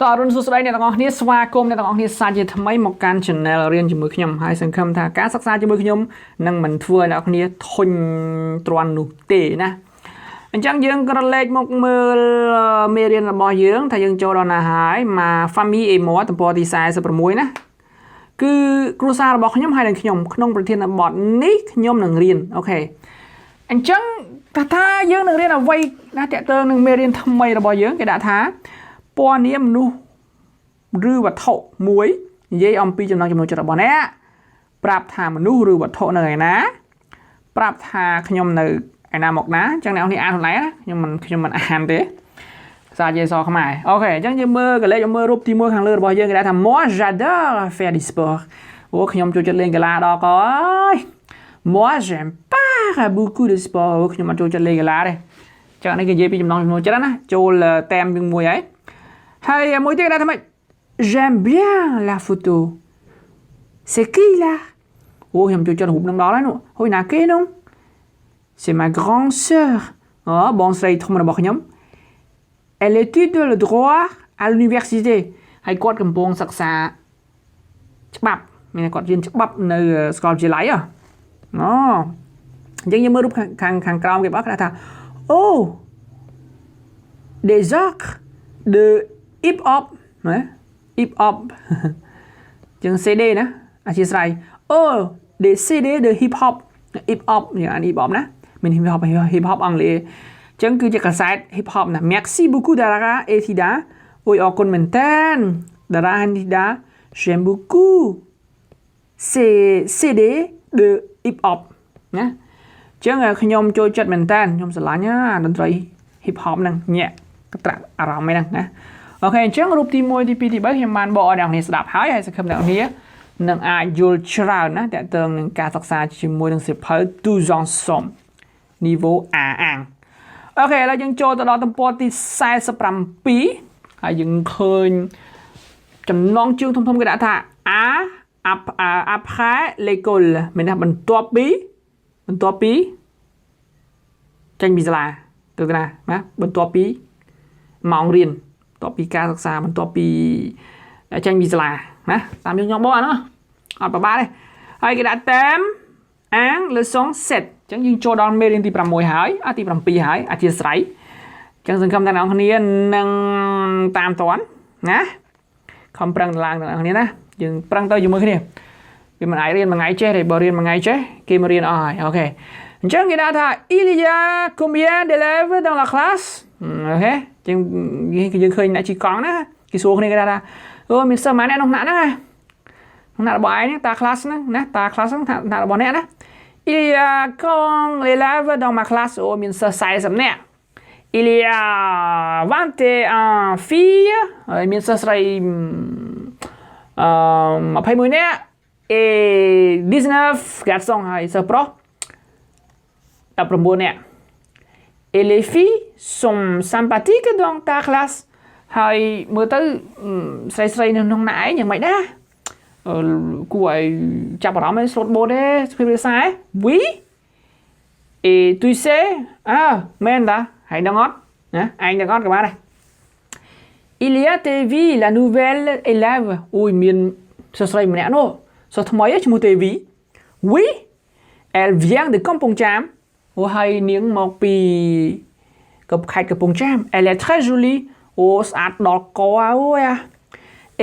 តើរុនសួស្តីអ្នកទាំងអស់គ្នាស្វាគមន៍អ្នកទាំងអស់គ្នាសាជាថ្មីមកកាន់ channel រៀនជាមួយខ្ញុំហើយសង្ឃឹមថាការសិក្សាជាមួយខ្ញុំនឹងមិនធ្វើឲ្យអ្នកគ្នាធុញទ្រាន់នោះទេណាអញ្ចឹងយើងក៏លេខមកមើលមេរៀនរបស់យើងថាយើងចូលដល់ណាហើយមក famille et moi ទំព័រទី46ណាគឺគ្រួសាររបស់ខ្ញុំហើយនិងខ្ញុំក្នុងប្រធានបទនេះខ្ញុំនឹងរៀនអូខេអញ្ចឹងថាយើងនឹងរៀនអ្វីណាតើតើនឹងមេរៀនថ្មីរបស់យើងគេដាក់ថាពណ៌នាមមនុស្សឬវត្ថុមួយនិយាយអំពីចំណង់ចំណូលចិត្តរបស់អ្នកប្រាប់ថាមនុស្សឬវត្ថុនៅឯណាប្រាប់ថាខ្ញុំនៅឯណាមកណាអញ្ចឹងអ្នកនរអានខ្លួនឯងណាខ្ញុំមិនអានទេភាសាយេសខ្មែរអូខេអញ្ចឹងយើងមើលកលេចមើលរូបទី1ខាងលើរបស់យើងគេដាក់ថា moi j'adore faire du sport អូខ្ញុំចូលចិត្តលេងកីឡាដល់ក៏អើយ moi j'aime pas beaucoup de sport អូខ្ញុំអត់ចូលចិត្តលេងកីឡាទេអញ្ចឹងនេះគេនិយាយពីចំណង់ចំណូលចិត្តណាចូលតែមយើងមួយហើយមួយទៀតគេដាក់ថាម៉េច j'aime bien la photo c'est qui là អូខ្ញុំចូលចិត្តរូបនឹងដល់ហើយនោះហួយណាគេនោះc'est ma grande sœur អូបងស្រីធំរបស់ខ្ញុំ elle étudie le droit à l'université ហើយគាត់កំពុងសិក្សាច្បាប់មានគាត់រៀនច្បាប់នៅសាកលវិទ្យាល័យអូអញ្ចឹងយើងមើលរូបខាងក្រោមគេบอกគេថា oh des actes de hip hop ណា hip hop ចឹង CD ណាអធិស្ឋាន oh des CD de hip hop hip hop យ៉ាងអាន hip hop ណាមាន hip hop អង់គ្លេសចឹងគឺជាកាសែត hip hop ណា Merci beaucoup Dara et Tida អរគុណមែនតើ Dara et Tida j'aime beaucoup ces CD de hip hop ណាចឹងខ្ញុំចូលចិត្តមែនតើខ្ញុំស្រឡាញ់តន្ត្រី hip hop ហ្នឹងញាក់កត្រាក់អារម្មណ៍ហ្នឹងណាអូខេអញ្ចឹងរូបទី1ទី2ទី3ខ្ញុំបានបកឲ្យអ្នកនាងស្ដាប់ហើយសង្ឃឹមអ្នកនាងនឹងអាចយល់ច្រើនណាតើតើនឹងការសិក្សាជាមួយនឹងសៀវភៅ Tous Ensemble niveau A1 អូខេឥឡូវយើងចូលទៅដល់ទំព័រទី47ហើយយើងឃើញចំណងជើងធំៗគេដាក់ថា après l'école មានន័យបន្ទាប់ពីចេញពីសាលាទៅណាបន្ទាប់ពីម៉ោងរៀនបន្ទាប់ពីការសិក្សាបន្ទាប់ពីចេញពីសាលាណាតាមយើងខ្ញុំបោះអានោះអត់ប្របាទេហើយគេដាក់តាមអាង leçons 7អញ្ចឹងយើងចូលដល់មេរៀនទី6ហើយទី7ហើយអធិស្ឋានអញ្ចឹងសង្ឃឹមថាអ្នកនរគ្នានឹងតាមតាន់ណាខំប្រឹងឡើងអ្នកនរគ្នាណាយើងប្រឹងទៅជាមួយគ្នាវាមិនអាចរៀនមួយថ្ងៃចេះទេបើរៀនមួយថ្ងៃចេះគេមករៀនអស់ហើយអូខេអញ្ចឹងគេដាក់ថា il y a combien d'élèves dans la classe អូខេអញ្ចឹងយើងឃើញអ្នកជីកង់ណាគេសួរគ្នាគេដាក់ថាអូមានសិស្សម៉ែអ្នកនោះណាស់ហ្នឹងរបស់ឯងតា class ហ្នឹងណាតា class ហ្នឹងតារបស់អ្នកណា il y a quand l'élève dans ma classe អូមានសិស្ស40នាក់ il y a 21 filles ហើយមានសិស្សស្រី21នាក់ et 19 garçons ហើយសិស្សប្រុស19នាក់ et les filles sont sympathiques dans ta classe ហើយមើលទៅស្រីនៅក្នុងណាឯងយ៉ាងម៉េចដែរគួរឲ្យចាប់អារម្មណ៍ស្លូតបូតទេស្ពីភាសា oui et tu sais មែនតាហើយដឹងអត់ណាឯងដឹងអត់ក៏បានដែរ il y a Tevi la nouvelle élève អូយមានសិស្សស្រីម្នាក់នោះសិស្សថ្មីឈ្មោះ Tevi oui elle vient de Kampong Cham អូហើយនាងមកពីខេត្តកំពង់ចាម elle est très jolie អូស្អាតដល់កអូយ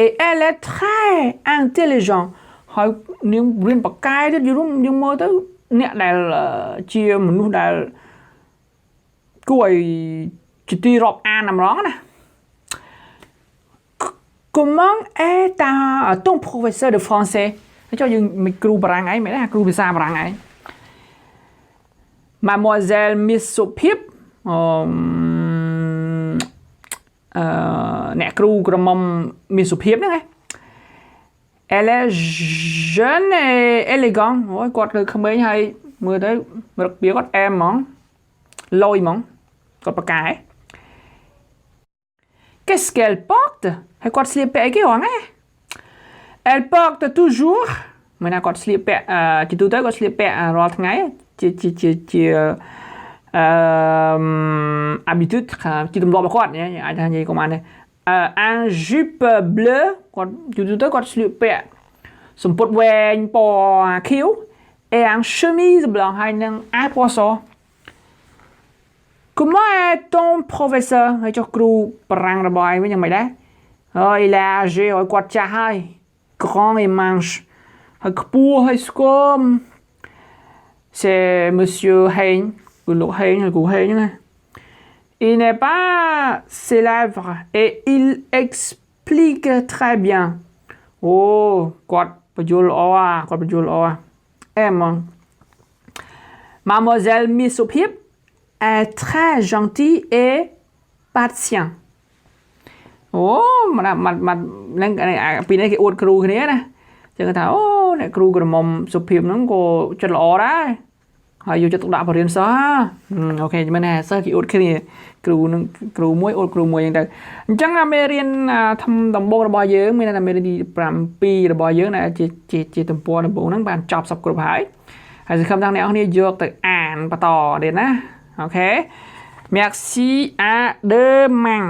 et elle est très intelligent ហើយនាងរៀនបកកាយទៀតយើងមើលទៅអ្នកដែលជាមនុស្សដែលគួរឲ្យជាទីរាប់អានម្ដងណា comment est ton professeur de français ចុះយើងមិនគ្រូបារាំងឯងមិនដែរគ្រូភាសាបារាំងឯង mademoiselle Miss Sophie អ្នកគ្រូក្រមុំមានសុភាពហ្នឹងឯង elle est jeune et élégante អូយគាត់គឺក្មេងហើយមើលទៅរកពីគាត់អែមហ្មងលយហ្មងគាត់ប្រកែ qu'est-ce qu'elle porte ហើយគាត់ស្លៀកពាក់អីគេហងឯង elle porte toujours មិនណាគាត់ស្លៀកពាក់ជាទូទៅគាត់ស្លៀកពាក់រាល់ថ្ងៃជាhabitude ជាទម្លាប់របស់គាត់អាចថានិយាយកុំអានទេ un jupe bleu គាត់យូរទៅគាត់ស្លៀកពាក់សំពត់វែងពណ៌ខៀវ et un chemise blanc ហើយនឹងអាវពណ៌ស comment est ton professeur ហើយចុះគ្រូបារាំងរបស់ឯងវិញយ៉ាងម៉េចដែរ il est âgé ហើយគាត់ចាស់ហើយ grand et mince ហើយខ្ពស់ហើយស្គម c'est monsieur Hein គឺលោក Hein ហើយគ្រូ Hein ហ្នឹងណា il n'est pas célèbre et il explique très bien អូគាត់បញ្យល់ល្អគាត់បញ្យល់ល្អmademoiselle Miss Sophie est très gentille et patient អូហ្នឹងពីនេះគេអួតគ្រូគ្នាណាចឹងថាអូអ្នកគ្រូក្រមុំសុភាពហ្នឹងក៏ចិត្តល្អដែរហើយយកចិត្តទុកដាក់បរៀនសិស្សអូខេមែនទេសិស្សគេអួតគ្នាគ្រូនឹងគ្រូមួយអួតគ្រូមួយចឹងទៅអញ្ចឹងមេរៀនដំបូងរបស់យើងមានតែមេរៀនទី7របស់យើងដែលជាទំព័រដំបូងហ្នឹងបានចប់សពគ្រប់ហើយសង្ឃឹមថាអ្នកនរគ្នាយកទៅអានបន្តទៀតណាអូខេ Merci à demain